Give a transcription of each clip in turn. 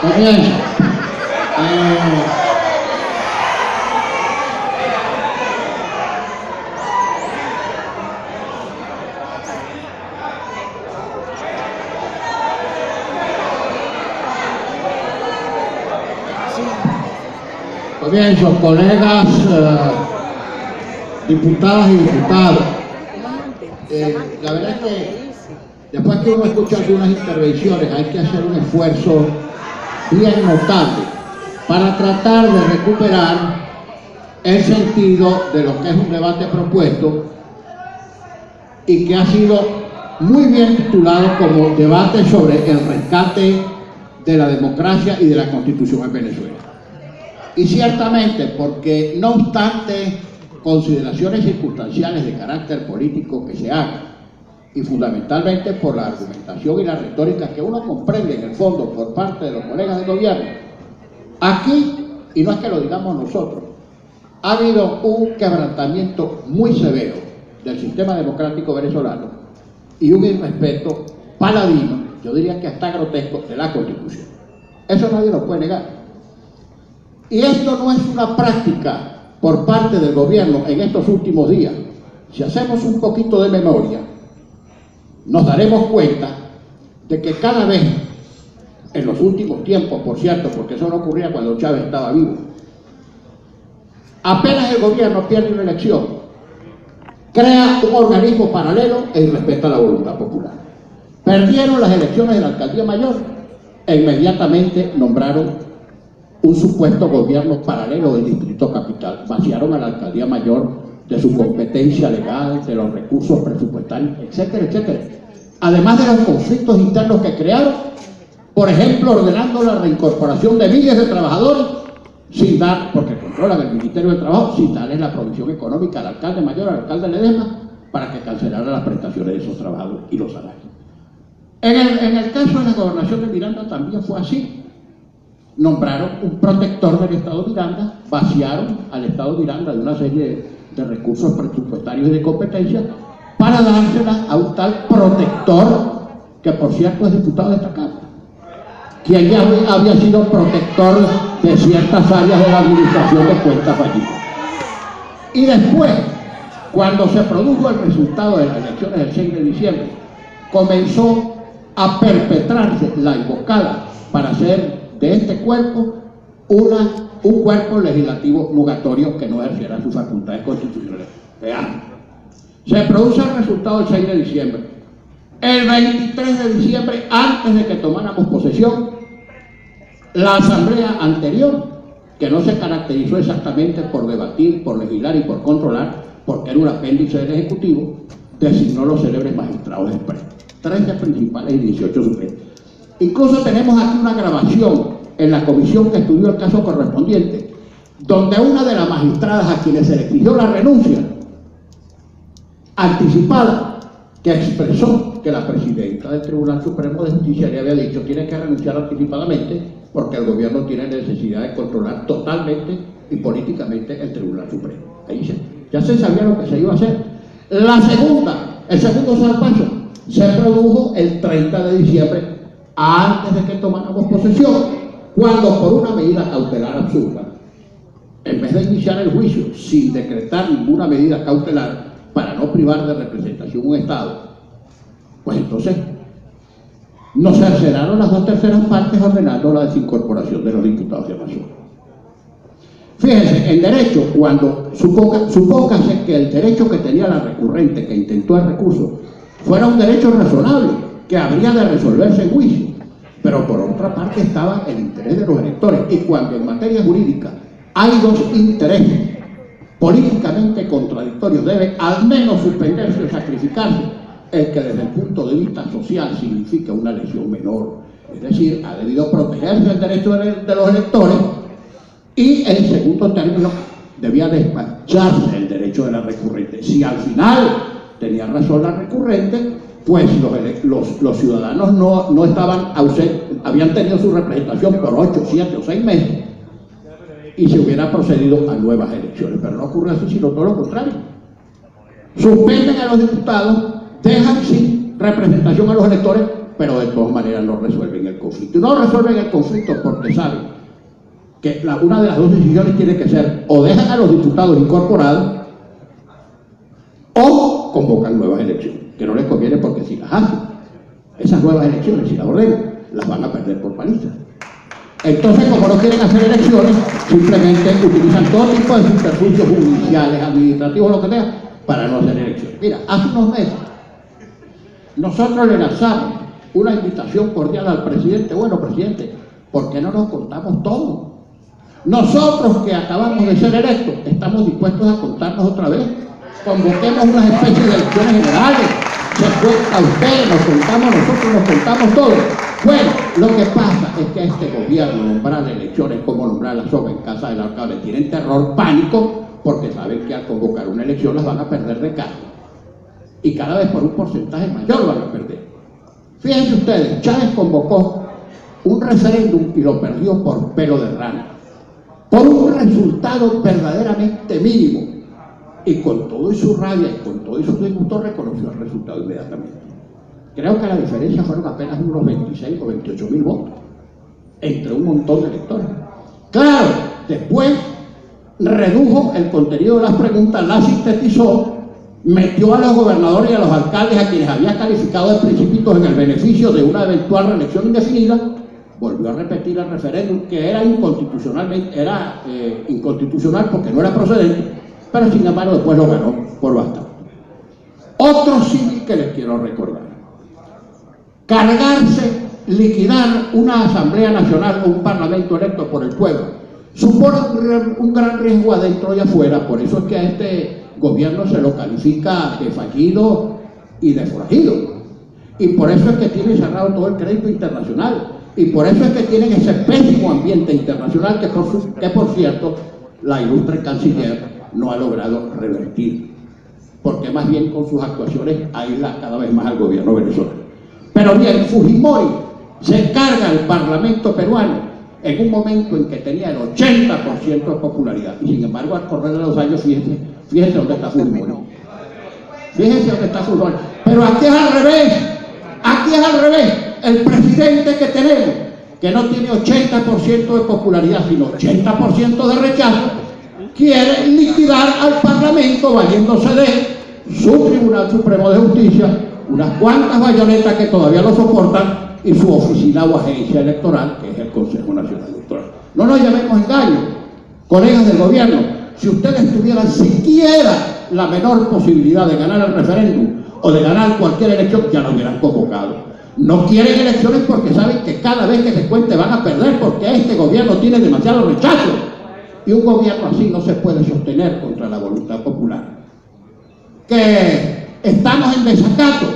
Comienzo. Comienzo, colegas diputadas y diputados. La verdad es que después que uno escucha algunas intervenciones hay que hacer un esfuerzo bien notable para tratar de recuperar el sentido de lo que es un debate propuesto y que ha sido muy bien titulado como debate sobre el rescate de la democracia y de la Constitución en Venezuela. Y ciertamente, porque no obstante consideraciones circunstanciales de carácter político que se hagan, y fundamentalmente por la argumentación y la retórica que uno comprende en el fondo por parte de los colegas del gobierno, aquí, y no es que lo digamos nosotros, ha habido un quebrantamiento muy severo del sistema democrático venezolano y un irrespeto paladino, yo diría que hasta grotesco, de la Constitución. Eso nadie lo puede negar. Y esto no es una práctica por parte del gobierno en estos últimos días. Si hacemos un poquito de memoria, nos daremos cuenta de que cada vez, en los últimos tiempos, por cierto, porque eso no ocurría cuando Chávez estaba vivo, apenas el gobierno pierde una elección, crea un organismo paralelo e irrespeta la voluntad popular. Perdieron las elecciones de la alcaldía mayor e inmediatamente nombraron un supuesto gobierno paralelo del Distrito Capital. Vaciaron a la alcaldía mayor de su competencia legal, de los recursos presupuestarios, etcétera, etcétera. Además de los conflictos internos que crearon, por ejemplo, ordenando la reincorporación de miles de trabajadores, sin dar, porque controlan el Ministerio del Trabajo, sin darles la provisión económica al alcalde mayor, al alcalde Ledesma, para que cancelara las prestaciones de esos trabajadores y los salarios. En el caso de la gobernación de Miranda también fue así. Nombraron un protector del Estado Miranda, vaciaron al Estado Miranda de una serie de recursos presupuestarios y de competencias para dársela a un tal protector, que por cierto es diputado de esta Cámara, quien ya había sido protector de ciertas áreas de la administración de cuentas fallidas. Y después, cuando se produjo el resultado de las elecciones del 6 de diciembre, comenzó a perpetrarse la emboscada para hacer de este cuerpo un cuerpo legislativo nugatorio que no ejerciera sus facultades constitucionales. Veamos. Se produce el resultado el 6 de diciembre. El 23 de diciembre, antes de que tomáramos posesión, la asamblea anterior, que no se caracterizó exactamente por debatir, por legislar y por controlar, porque era un apéndice del Ejecutivo, designó los célebres magistrados expresos, 13 principales y 18 suplentes. Incluso tenemos aquí una grabación en la comisión que estudió el caso correspondiente, donde una de las magistradas a quienes se le exigió la renuncia anticipada, que expresó que la presidenta del Tribunal Supremo de Justicia le había dicho tiene que renunciar anticipadamente porque el gobierno tiene necesidad de controlar totalmente y políticamente el Tribunal Supremo. Ahí ya se sabía lo que se iba a hacer. El segundo zarpazo se produjo el 30 de diciembre, antes de que tomáramos posesión, cuando por una medida cautelar absurda, en vez de iniciar el juicio sin decretar ninguna medida cautelar para no privar de representación un Estado, pues entonces nos cercenaron las 2/3 partes ordenando la desincorporación de los diputados de Amazonas. Fíjense, en derecho, cuando supóngase que el derecho que tenía la recurrente que intentó el recurso fuera un derecho razonable, que habría de resolverse en juicio, pero por otra parte estaba el interés de los electores, y cuando en materia jurídica hay dos intereses políticamente contradictorios, debe al menos suspenderse o sacrificarse el que desde el punto de vista social significa una lesión menor, es decir, ha debido protegerse el derecho de los electores, y en segundo término debía despacharse el derecho de la recurrente. Si al final tenía razón la recurrente, pues los ciudadanos no estaban ausentes, habían tenido su representación por 8, 7 o 6 meses y se hubiera procedido a nuevas elecciones, pero no ocurre así, sino todo lo contrario. Suspenden a los diputados, dejan sin representación a los electores pero de todas maneras no resuelven el conflicto. Y no resuelven el conflicto porque saben que una de las dos decisiones tiene que ser o dejan a los diputados incorporados o convocan nuevas elecciones, que no les conviene porque si las hacen, esas nuevas elecciones, si las ordenan, las van a perder por paliza. Entonces, como no quieren hacer elecciones, simplemente utilizan todo tipo de subterfugios judiciales, administrativos, lo que sea, para no hacer elecciones. Mira, hace unos meses, nosotros le lanzamos una invitación cordial al presidente. Bueno, presidente, ¿por qué no nos contamos todo? Nosotros que acabamos de ser electos, estamos dispuestos a contarnos otra vez. Convoquemos una especie de elecciones generales. Se cuenta usted, nos contamos nosotros, nos contamos todos. Bueno, lo que pasa es que a este gobierno nombrar elecciones como nombrar la sopa en casa del alcalde tienen terror, pánico, porque saben que al convocar una elección las van a perder de cara. Y cada vez por un porcentaje mayor van a perder. Fíjense ustedes, Chávez convocó un referéndum y lo perdió por pelo de rana, por un resultado verdaderamente mínimo. Y con todo y su rabia y con todo y su disgusto reconoció el resultado inmediatamente. Creo que la diferencia fueron apenas unos 26 o 28 mil votos entre un montón de electores. Claro, después redujo el contenido de las preguntas, las sintetizó, metió a los gobernadores y a los alcaldes a quienes había calificado de principitos en el beneficio de una eventual reelección indefinida, volvió a repetir el referéndum que era inconstitucional porque no era procedente, pero sin embargo después lo ganó por bastante. Otro símil que les quiero recordar: cargarse, liquidar una Asamblea Nacional o un Parlamento electo por el pueblo supone un gran riesgo adentro y afuera. Por eso es que a este gobierno se lo califica de fallido y de forajido, y por eso es que tiene cerrado todo el crédito internacional, y por eso es que tienen ese pésimo ambiente internacional que por cierto la ilustre canciller no ha logrado revertir, porque más bien con sus actuaciones aísla cada vez más al gobierno venezolano. Pero bien, Fujimori se carga al Parlamento peruano en un momento en que tenía el 80% de popularidad, y sin embargo al correr de los años, fíjense dónde está Fujimori. Fíjense dónde está Fujimori. Pero aquí es al revés, el presidente que tenemos, que no tiene 80% de popularidad, sino 80% de rechazo, quiere liquidar al Parlamento valiéndose de su Tribunal Supremo de Justicia, unas cuantas bayonetas que todavía lo soportan, y su oficina o agencia electoral, que es el Consejo Nacional Electoral. No nos llamemos engaño, colegas del gobierno. Si ustedes tuvieran siquiera la menor posibilidad de ganar el referéndum o de ganar cualquier elección, ya lo hubieran convocado. No quieren elecciones porque saben que cada vez que se cuente van a perder, porque este gobierno tiene demasiado rechazo. Y un gobierno así no se puede sostener contra la voluntad popular. Que estamos en desacato,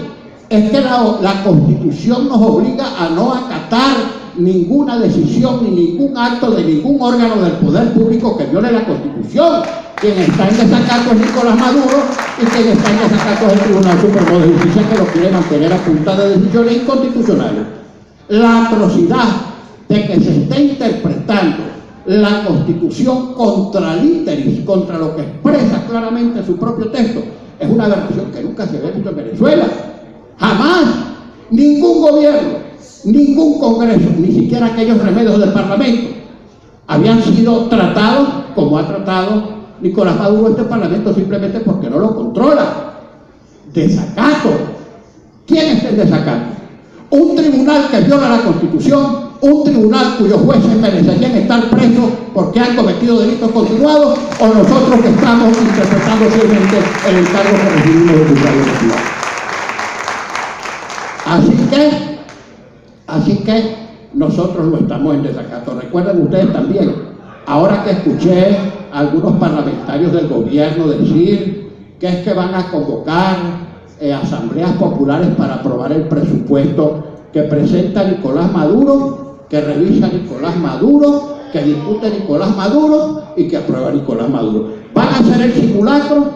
es que la Constitución nos obliga a no acatar ninguna decisión ni ningún acto de ningún órgano del poder público que viole la Constitución. Quien está en desacato es Nicolás Maduro, y quien está en desacato es el Tribunal Supremo de Justicia, que lo quiere mantener a punta de decisiones inconstitucionales. La atrocidad de que se esté interpretando la Constitución contra literis, contra lo que expresa claramente su propio texto, es una aberración que nunca se había visto en Venezuela. Jamás ningún gobierno, ningún congreso, ni siquiera aquellos remedios del Parlamento habían sido tratados como ha tratado Nicolás Maduro este Parlamento, simplemente porque no lo controla. Desacato. ¿Quién está en desacato? Un tribunal que viola la Constitución, un tribunal cuyos jueces merecerían estar presos porque han cometido delitos continuados, o nosotros que estamos interpretando firmemente el encargo que recibimos del juzgado de la ciudad. Así que nosotros no estamos en desacato. Recuerden ustedes también, ahora que escuché a algunos parlamentarios del gobierno decir que es que van a convocar asambleas populares para aprobar el presupuesto que presenta Nicolás Maduro, que revisa Nicolás Maduro, que discute Nicolás Maduro y que aprueba Nicolás Maduro. Van a hacer el simulacro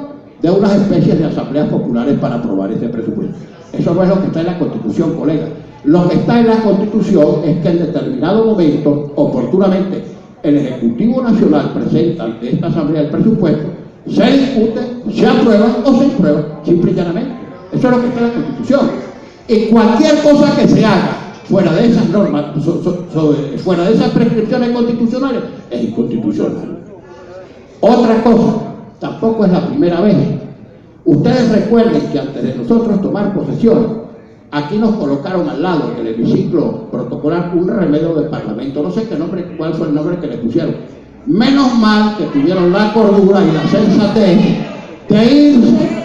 de unas especies de asambleas populares para aprobar ese presupuesto. Eso no es lo que está en la Constitución, colegas. Lo que está en la Constitución es que en determinado momento, oportunamente, el Ejecutivo Nacional presenta ante esta Asamblea el presupuesto, se discute, se aprueba o se imprueba, simple y llanamente. Eso es lo que está en la Constitución. Y cualquier cosa que se haga fuera de esas normas, fuera de esas prescripciones constitucionales, es inconstitucional. Otra cosa, tampoco es la primera vez. Ustedes recuerden que antes de nosotros tomar posesión, aquí nos colocaron al lado del hemiciclo protocolar un remedio de parlamento, no sé cuál fue el nombre que le pusieron. Menos mal que tuvieron la cordura y la sensatez de irse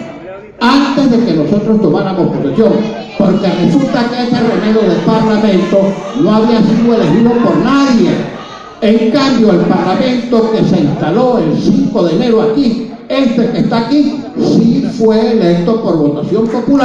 antes de que nosotros tomáramos posesión, porque resulta que ese remedio de parlamento no había sido elegido por nadie. En cambio, el parlamento que se instaló el 5 de enero aquí, este que está aquí, sí fue electo por votación popular.